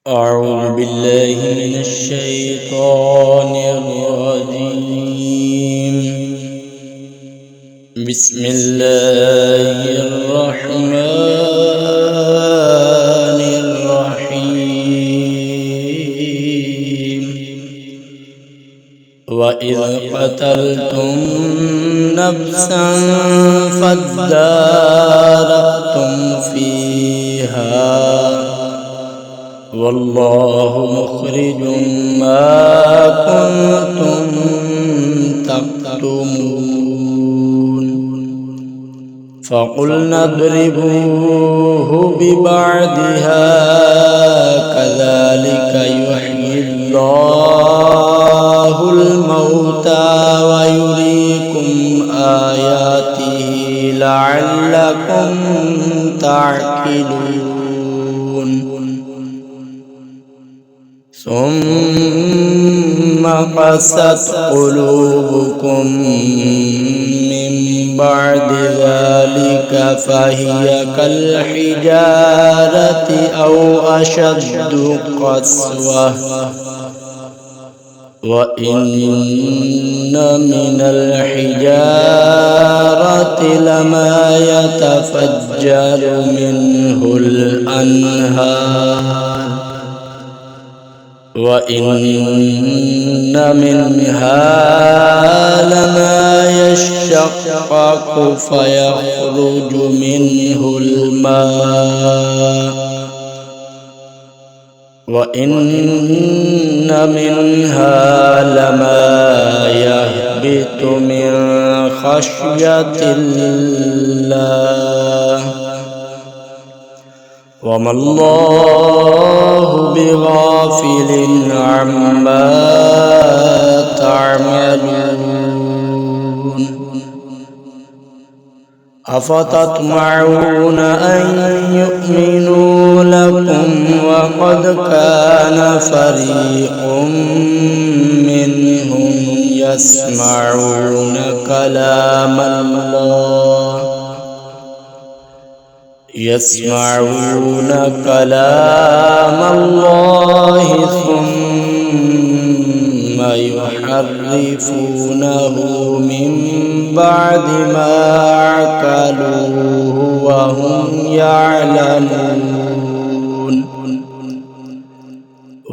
أعوذ بالله من الشيطان الرجيم. بسم الله الرحمن الرحيم. وإذ قتلتم نفسا فادارأتم فيها والله مخرج ما كنتم تكتمون. فقلنا اضربوه ببعضها كذلك يحيي الله الموتى ويريكم آياته لعلكم تعقلون. ثم قست قلوبكم من بعد ذلك فهي كالحجارة أو أشد قسوة. وإن من الحجارة لما يتفجر منه الأنهار وإن منها لما يشقق فيخرج منه الماء وإن منها لما يهبط من خشية الله وما الله بغافل عما تعملون. أفتطمعون أن يؤمنوا لكم وقد كان فريق منهم يسمعون كلام الله ثم يحرفونه من بعد ما عقلوه وهم يعلمون.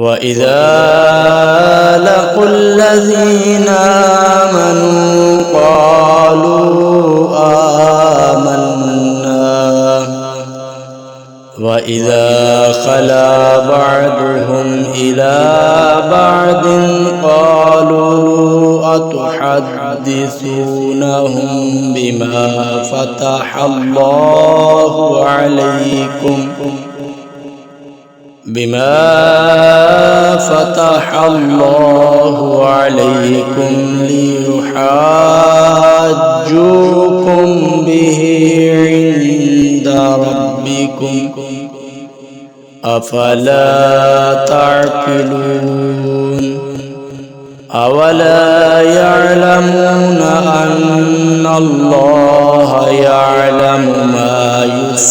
وإذا لقوا الذين آمنوا قالوا آمنا وإذا خلا بعضهم إلى بعض قالوا أتحدثونهم بما فتح الله عليكم ليحاجوكم به عند ربكم أفلا تعقلون. أولا يعلمون أن الله يعلم ما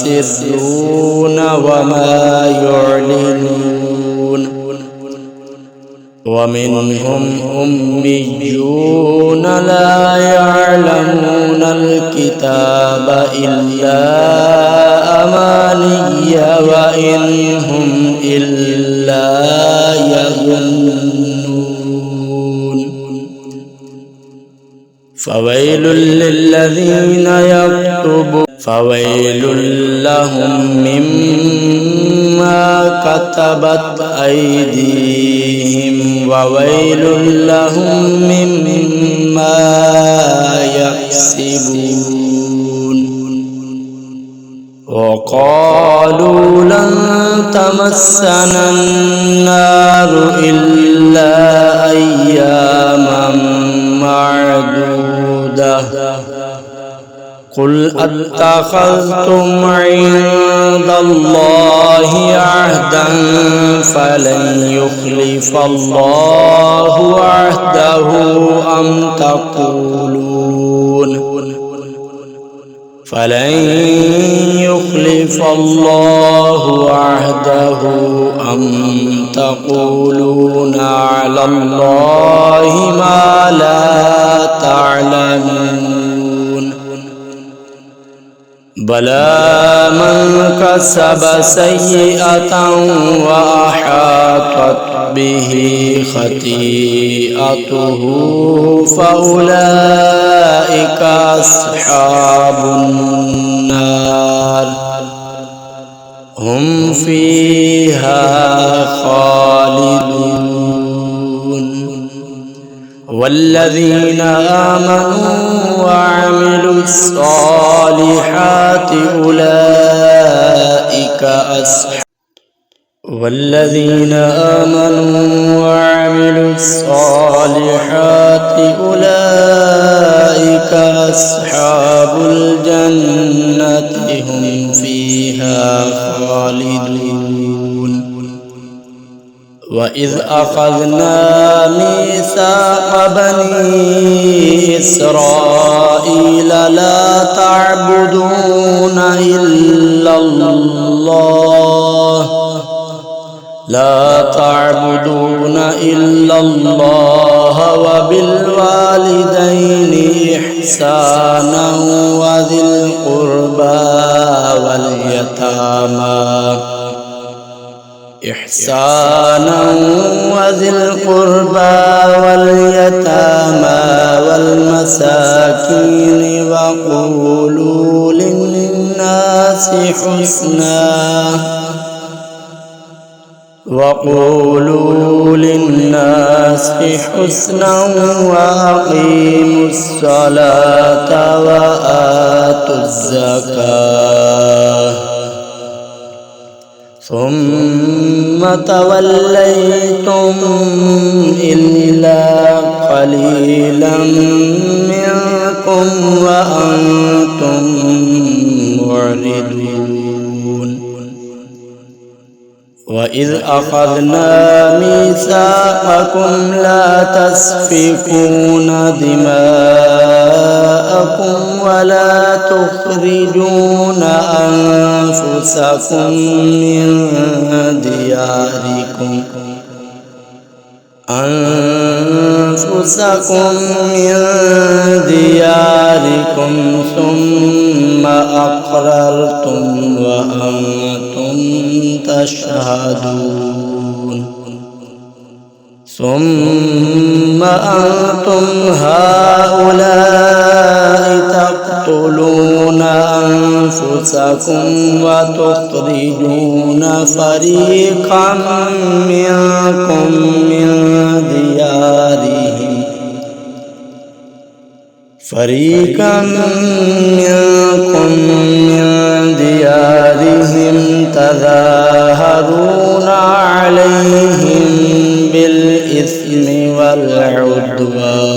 يسرون وما يعلنون. ومنهم أميون لا يعلمون الكتاب إلا أماني وإن هم إلا يظنون. فويل لهم مما كتبت أيديهم وويل لهم مما يكسبون. وقالوا لن تمسنا النار إلا أياما معدودة قل أتخذتم عند الله عهدا فلن يخلف الله عهده أم تقولون فلن يخلف الله عهده أم تقولون على الله ما لا تعلمون بلى من كسب سيئة وأحاطت به خطيئته فأولئك أصحاب النار هم فيها خالدون والذين آمنوا وعملوا الصالحات أولئك أصحاب الجنة هم فيها خالدون وإذ أخذنا ميثاق بني إسرائيل لا تعبدون إلا الله وبالوالدين إحسانا وذي القربى واليتامى والمساكين وقولوا للناس حسنا وأقيموا الصلاة وآتوا الزكاة ثم توليتم إلا قليلا منكم وأنتم معرضون وإذ أخذنا ميثاقكم لا تسفكون دماءكم ولا تخرجون أنفسكم من دياركم ثم أقررتم وأنتم تشهدون ثم أنتم هؤلاء تقتلون أنفسكم وتخرجون فريقا منكم من ديارهم تظاهرون عليهم بالإثم والعدوان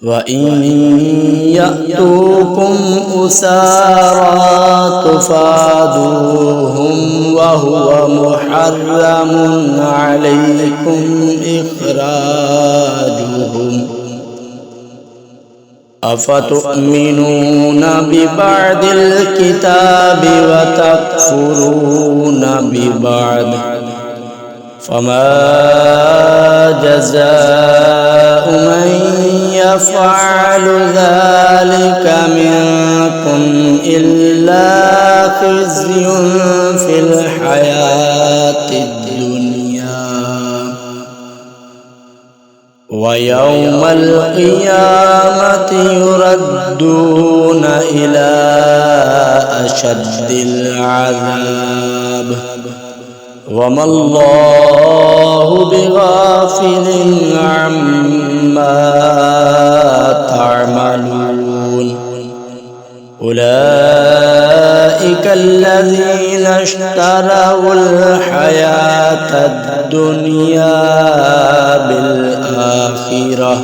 وإن يأتوكم أسارى تفادوهم وهو محرم عليكم إخراجهم أفتؤمنون ببعض الكتاب وتكفرون ببعض فما جزاء من يفعل ذلك منكم إلا خزي في الحياة الدنيا ويوم القيامة يردون إلى أشد العذاب وما الله بغافل عما تعملون أولئك الذين اشتروا الحياة الدنيا بالآخرة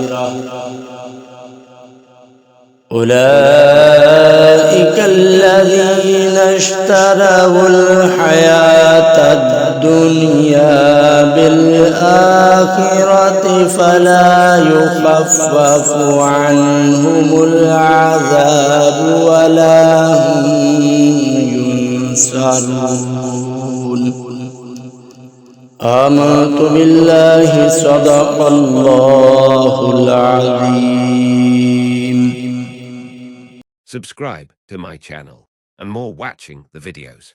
أولئك الذين اشتروا الحياة الدنيا بالآخرة فلا يخفف عنهم العذاب ولا هم ينصرون. آمنت بالله صدق الله العظيم. Subscribe to my channel and more watching the videos.